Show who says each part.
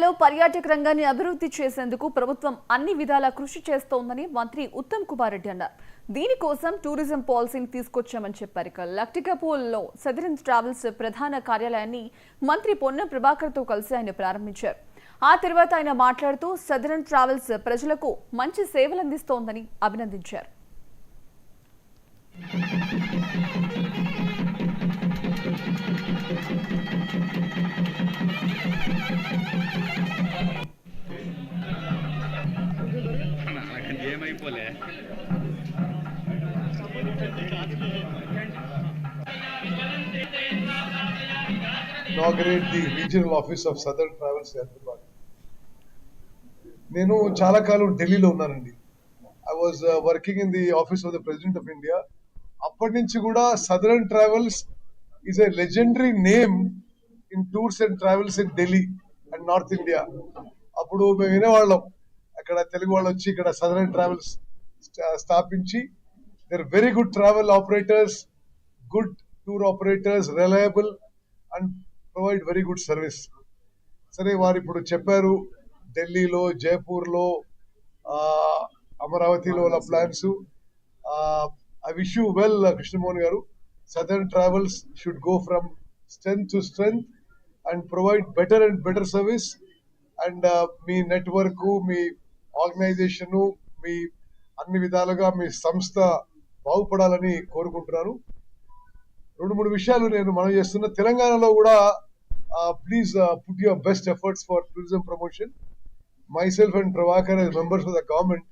Speaker 1: లో పర్యాటక రంగాన్ని అభివృద్ధి చేసేందుకు ప్రభుత్వం అన్ని విధాలా కృషి చేస్తోందని మంత్రి ఉత్తమ్ కుమార్ రెడ్డి అన్నారు. దీనికోసం టూరిజం పాలసీని తీసుకొచ్చామని చెప్పారు. లక్టికాపూల్లో సదరన్ ట్రావెల్స్ ప్రధాన కార్యాలయాన్ని మంత్రి పొన్నం ప్రభాకర్తో కలిసి ఆయన ప్రారంభించారు. ఆ తర్వాత ఆయన మాట్లాడుతూ సదరన్ ట్రావెల్స్ ప్రజలకు మంచి సేవలు అందిస్తోందని అభినందించారు.
Speaker 2: inaugurate the regional office of Southern Travels Hyderabad. నేను చాలా కాలం ఢిల్లీలో ఉన్నానండి. I was working in the office of the President of India. అప్పటి నుంచి కూడా Southern Travels is a legendary name in tours and travels in Delhi and North India. అప్పుడు మేము వినేవాళ్ళం, అక్కడ తెలుగు వాళ్ళు వచ్చి ఇక్కడ Southern Travels స్థాపించి they're very good travel operators, good tour operators, reliable and provide very good service. సరే, వారు ఇప్పుడు చెప్పారు ఢిల్లీలో, జైపూర్లో, అమరావతిలో plans. I wish you well, Krishnamurthy garu. Southern Travels should go from strength to strength and provide better and better service. And మీ network, మీ organisation, మీ అన్ని విధాలుగా మీ సంస్థ బాగుపడాలని కోరుకుంటున్నాను. 2-3 విషయాలు నేను మనం చేస్తున్న తెలంగాణలో కూడా please put your best efforts for tourism promotion. Myself and Prabhakar as members of the government